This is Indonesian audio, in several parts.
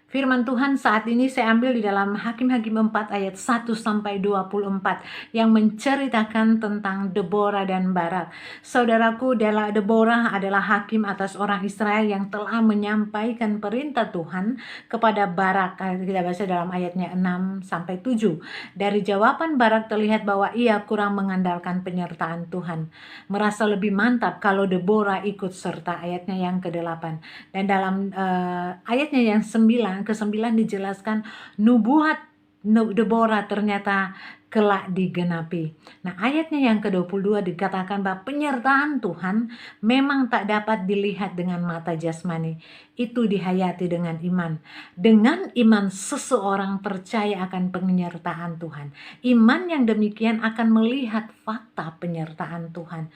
Firman Tuhan saat ini saya ambil di dalam Hakim-Hakim 4 ayat 1 sampai 24 yang menceritakan tentang Deborah dan Barak. Saudaraku, Deborah adalah hakim atas orang Israel yang telah menyampaikan perintah Tuhan kepada Barak. Kita baca dalam ayatnya 6 sampai 7. Dari jawaban Barak terlihat bahwa ia kurang mengandalkan penyertaan Tuhan. Merasa lebih mantap kalau Deborah ikut serta, ayatnya yang ke-8. Dan dalam ayatnya yang ke-9 dijelaskan nubuat Deborah ternyata kelak digenapi. Nah, ayatnya yang ke-22 dikatakan bahwa penyertaan Tuhan memang tak dapat dilihat dengan mata jasmani. Itu dihayati dengan iman. Dengan iman seseorang percaya akan penyertaan Tuhan. Iman yang demikian akan melihat fakta penyertaan Tuhan.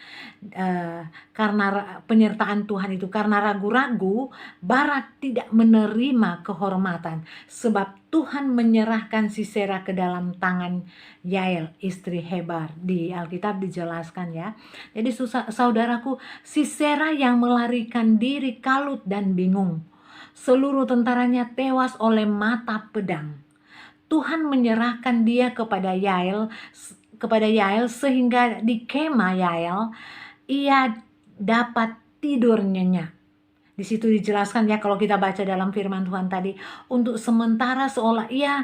Karena penyertaan Tuhan itu, karena ragu-ragu, Barak tidak menerima kehormatan sebab Tuhan menyerahkan Sisera ke dalam tangan Yael istri Heber. Di Alkitab dijelaskan ya. Jadi saudaraku, Sisera yang melarikan diri kalut dan bingung. Seluruh tentaranya tewas oleh mata pedang. Tuhan menyerahkan dia kepada Yael sehingga di kemah Yael ia dapat tidur nyenyak. Di situ dijelaskan ya, kalau kita baca dalam firman Tuhan tadi, untuk sementara seolah ia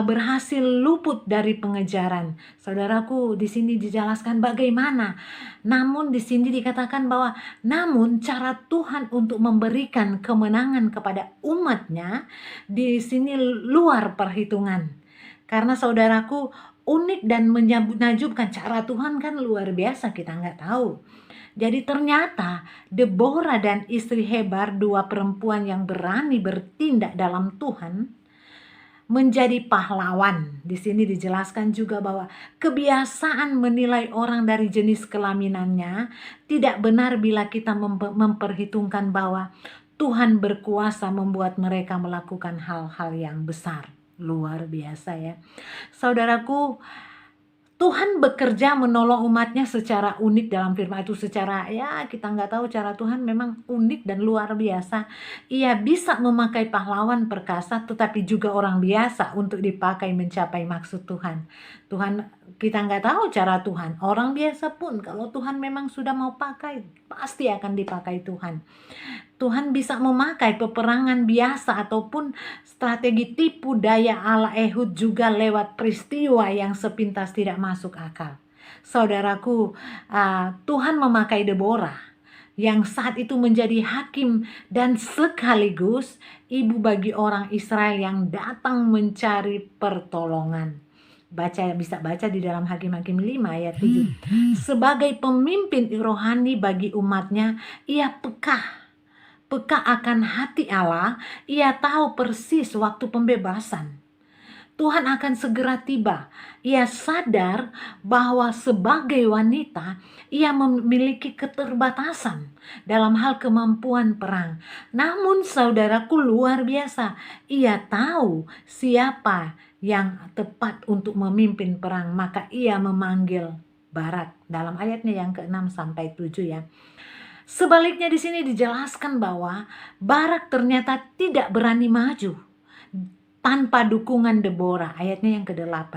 berhasil luput dari pengejaran. Saudaraku, di sini dijelaskan bagaimana. Namun di sini dikatakan bahwa namun cara Tuhan untuk memberikan kemenangan kepada umatnya di sini luar perhitungan. Karena saudaraku, unik dan menakjubkan, cara Tuhan kan luar biasa, kita nggak tahu. Jadi ternyata Deborah dan istri Heber, dua perempuan yang berani bertindak dalam Tuhan, menjadi pahlawan. Di sini dijelaskan juga bahwa kebiasaan menilai orang dari jenis kelaminannya tidak benar bila kita memperhitungkan bahwa Tuhan berkuasa membuat mereka melakukan hal-hal yang besar. Luar biasa ya. Saudaraku, Tuhan bekerja menolong umatnya secara unik dalam firman itu. Secara ya kita nggak tahu, cara Tuhan memang unik dan luar biasa. Ia bisa memakai pahlawan perkasa tetapi juga orang biasa untuk dipakai mencapai maksud Tuhan. Kita nggak tahu cara Tuhan. Orang biasa pun kalau Tuhan memang sudah mau pakai, pasti akan dipakai Tuhan. Tuhan bisa memakai peperangan biasa ataupun strategi tipu daya ala Ehud juga lewat peristiwa yang sepintas tidak masuk akal. Saudaraku, Tuhan memakai Deborah yang saat itu menjadi hakim dan sekaligus ibu bagi orang Israel yang datang mencari pertolongan. Bisa baca di dalam Hakim-Hakim 5 ayat 7. Sebagai pemimpin rohani bagi umatnya, ia peka akan hati Allah. Ia tahu persis waktu pembebasan. Tuhan akan segera tiba. Ia sadar bahwa sebagai wanita, ia memiliki keterbatasan dalam hal kemampuan perang. Namun saudaraku, luar biasa. Ia tahu siapa yang tepat untuk memimpin perang. Maka ia memanggil Barak. Dalam ayatnya yang ke-6 sampai 7 ya. Sebaliknya di sini dijelaskan bahwa Barak ternyata tidak berani maju tanpa dukungan Deborah, ayatnya yang ke-8.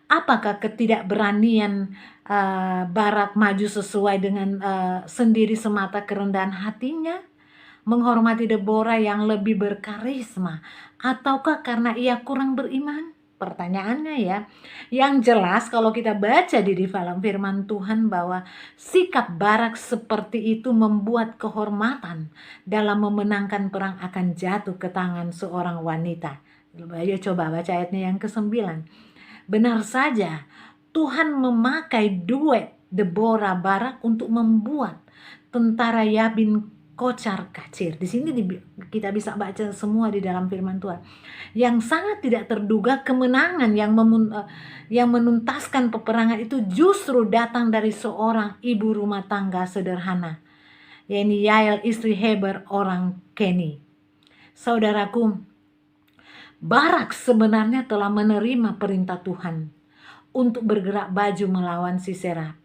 Apakah ketidakberanian Barak maju sesuai dengan sendiri semata kerendahan hatinya, menghormati Deborah yang lebih berkarisma, ataukah karena ia kurang beriman? Pertanyaannya ya. Yang jelas kalau kita baca di dalam firman Tuhan bahwa sikap Barak seperti itu membuat kehormatan dalam memenangkan perang akan jatuh ke tangan seorang wanita. Ayo coba baca ayatnya yang ke-9. Benar saja Tuhan memakai duet Deborah Barak untuk membuat tentara Yabin kocar kacir. Di sini kita bisa baca semua di dalam firman Tuhan. Yang sangat tidak terduga, kemenangan yang menuntaskan peperangan itu justru datang dari seorang ibu rumah tangga sederhana, yaitu Yael istri Heber orang Keni. Saudaraku, Barak sebenarnya telah menerima perintah Tuhan untuk bergerak baju melawan Sisera,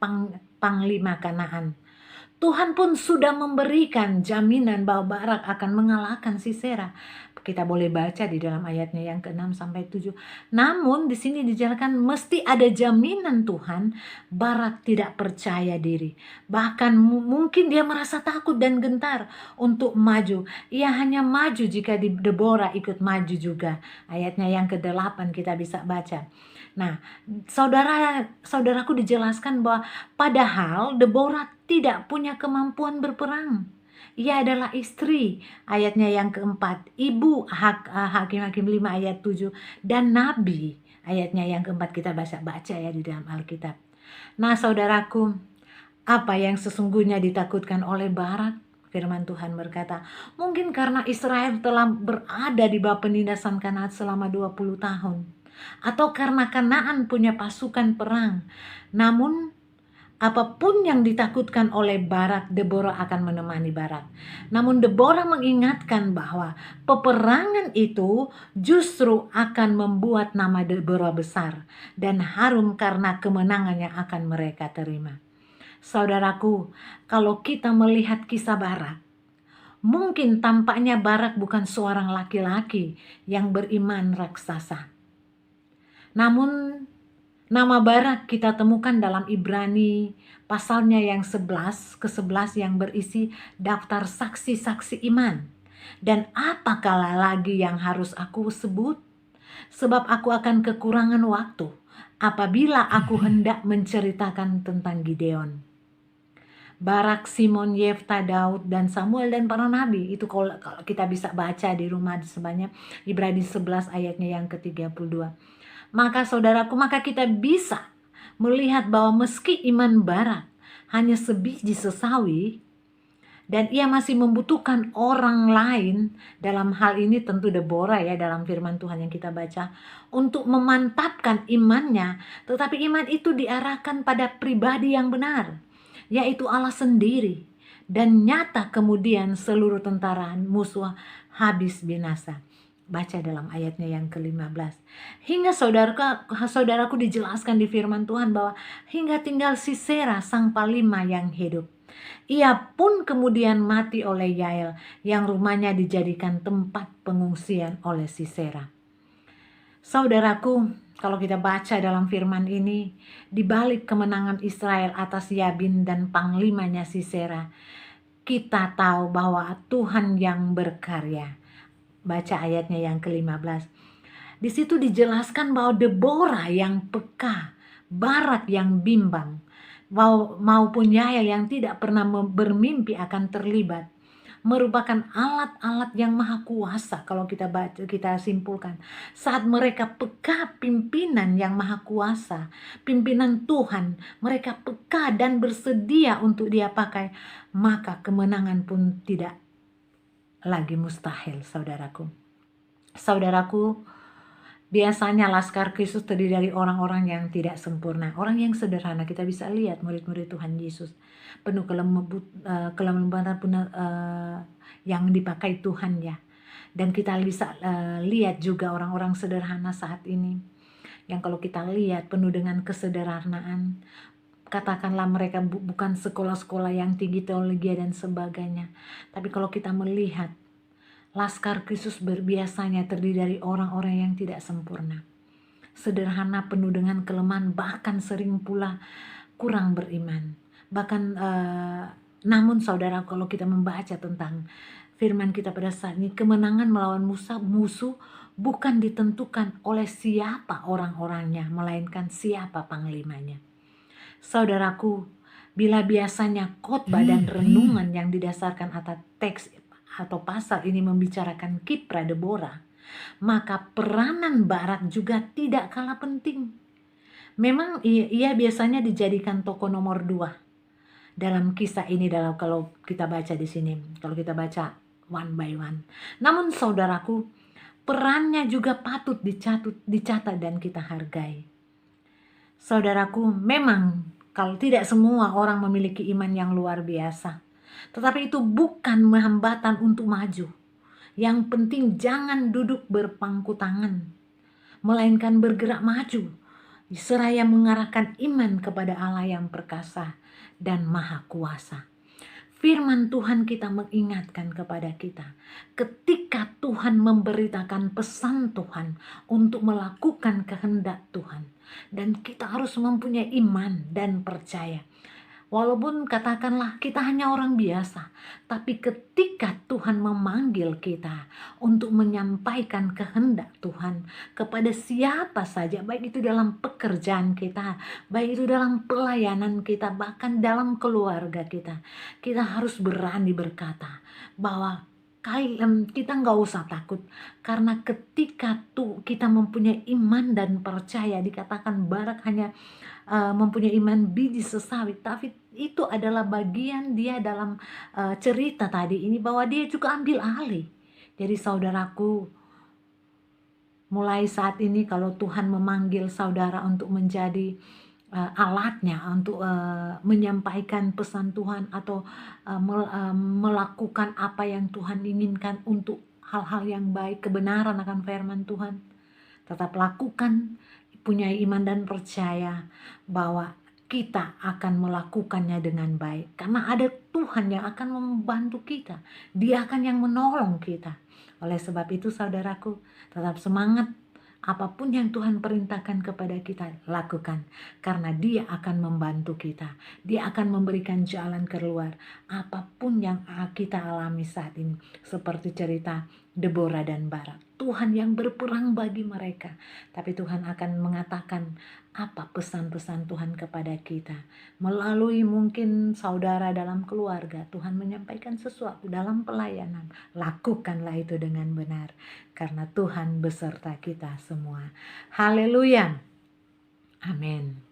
panglima Kanaan. Tuhan pun sudah memberikan jaminan bahwa Barak akan mengalahkan Sisera. Kita boleh baca di dalam ayatnya yang ke-6 sampai 7. Namun di sini dijelaskan mesti ada jaminan Tuhan. Barak tidak percaya diri. Bahkan mungkin dia merasa takut dan gentar untuk maju. Ia hanya maju jika Deborah ikut maju juga. Ayatnya yang ke-8 kita bisa baca. Nah, saudaraku dijelaskan bahwa padahal Deborah tidak punya kemampuan berperang. Ia adalah istri, ayatnya yang keempat, ibu Hakim-Hakim 5 ayat 7, dan nabi, ayatnya yang keempat kita baca ya di dalam Alkitab. Nah saudaraku, apa yang sesungguhnya ditakutkan oleh Barak? Firman Tuhan berkata, mungkin karena Israel telah berada di bawah penindasan Kanaan selama 20 tahun. Atau karena Kanaan punya pasukan perang. Namun apapun yang ditakutkan oleh Barak, Deborah akan menemani Barak. Namun Deborah mengingatkan bahwa peperangan itu justru akan membuat nama Deborah besar dan harum karena kemenangan yang akan mereka terima. Saudaraku, kalau kita melihat kisah Barak, mungkin tampaknya Barak bukan seorang laki-laki yang beriman raksasa. Namun nama Barak kita temukan dalam Ibrani pasalnya yang 11 ke-11 yang berisi daftar saksi-saksi iman. Dan apakah lagi yang harus aku sebut? Sebab aku akan kekurangan waktu apabila aku hendak menceritakan tentang Gideon, Barak, Simon, Yefta, Daud, dan Samuel, dan para nabi. Itu kalau kita bisa baca di rumah sebanyak Ibrani 11 ayatnya yang ke-32. Maka saudaraku, maka kita bisa melihat bahwa meski iman Barak hanya sebiji sesawi dan ia masih membutuhkan orang lain, dalam hal ini tentu Deborah ya dalam firman Tuhan yang kita baca, untuk memantapkan imannya, tetapi iman itu diarahkan pada pribadi yang benar, yaitu Allah sendiri, dan nyata kemudian seluruh tentara musuh habis binasa. Baca dalam ayatnya yang ke-15. Hingga saudaraku dijelaskan di firman Tuhan bahwa hingga tinggal Sisera sang panglima yang hidup. Ia pun kemudian mati oleh Yael yang rumahnya dijadikan tempat pengungsian oleh Sisera. Saudaraku, kalau kita baca dalam firman ini, di balik kemenangan Israel atas Yabin dan panglimanya Sisera, kita tahu bahwa Tuhan yang berkarya. Baca ayatnya yang ke-15. Di situ dijelaskan bahwa Deborah yang peka, Barak yang bimbang, maupun Yael yang tidak pernah bermimpi akan terlibat, merupakan alat-alat yang maha kuasa. Kalau kita baca, kita simpulkan, saat mereka peka pimpinan yang maha kuasa, pimpinan Tuhan, mereka peka dan bersedia untuk dia pakai, maka kemenangan pun tidak lagi mustahil. Saudaraku, biasanya Laskar Kristus terdiri dari orang-orang yang tidak sempurna, orang yang sederhana. Kita bisa lihat murid-murid Tuhan Yesus penuh kelembutan yang dipakai Tuhan ya. Dan kita bisa lihat juga orang-orang sederhana saat ini yang kalau kita lihat penuh dengan kesederhanaan. Katakanlah mereka bukan sekolah-sekolah yang tinggi teologi dan sebagainya. Tapi kalau kita melihat Laskar Kristus biasanya terdiri dari orang-orang yang tidak sempurna. Sederhana, penuh dengan kelemahan, bahkan sering pula kurang beriman. Bahkan namun saudara, kalau kita membaca tentang firman kita pada saat ini, kemenangan melawan musuh bukan ditentukan oleh siapa orang-orangnya, melainkan siapa panglimanya. Saudaraku, bila biasanya khotbah dan renungan yang didasarkan atas teks atau pasal ini membicarakan kiprah Deborah, maka peranan Barak juga tidak kalah penting. Memang ia biasanya dijadikan tokoh nomor 2 dalam kisah ini, kalau kita baca di sini, kalau kita baca one by one. Namun saudaraku, perannya juga patut dicatat dan kita hargai. Saudaraku, memang kalau tidak semua orang memiliki iman yang luar biasa, tetapi itu bukan hambatan untuk maju. Yang penting jangan duduk berpangku tangan, melainkan bergerak maju, seraya mengarahkan iman kepada Allah yang perkasa dan maha kuasa. firman Tuhan kita mengingatkan kepada kita, ketika Tuhan memberitakan pesan Tuhan untuk melakukan kehendak Tuhan, dan kita harus mempunyai iman dan percaya. Walaupun katakanlah kita hanya orang biasa, tapi ketika Tuhan memanggil kita untuk menyampaikan kehendak Tuhan kepada siapa saja, baik itu dalam pekerjaan kita, baik itu dalam pelayanan kita, bahkan dalam keluarga kita, kita harus berani berkata bahwa kita nggak usah takut, karena ketika kita mempunyai iman dan percaya, dikatakan Barak hanya mempunyai iman biji sesawi, tapi itu adalah bagian dia dalam cerita tadi ini, bahwa dia juga ambil alih. Jadi saudaraku, mulai saat ini kalau Tuhan memanggil saudara untuk menjadi alatnya untuk menyampaikan pesan Tuhan, atau melakukan apa yang Tuhan inginkan untuk hal-hal yang baik, kebenaran akan firman Tuhan, tetap lakukan, punya iman dan percaya bahwa kita akan melakukannya dengan baik, karena ada Tuhan yang akan membantu kita, Dia akan yang menolong kita. Oleh sebab itu saudaraku, tetap semangat, apapun yang Tuhan perintahkan kepada kita, lakukan, karena Dia akan membantu kita, Dia akan memberikan jalan keluar apapun yang kita alami saat ini. Seperti cerita Deborah dan Barak, Tuhan yang berperang bagi mereka, tapi Tuhan akan mengatakan apa pesan-pesan Tuhan kepada kita. Melalui mungkin saudara dalam keluarga, Tuhan menyampaikan sesuatu dalam pelayanan, lakukanlah itu dengan benar, karena Tuhan beserta kita semua. Haleluya. Amin.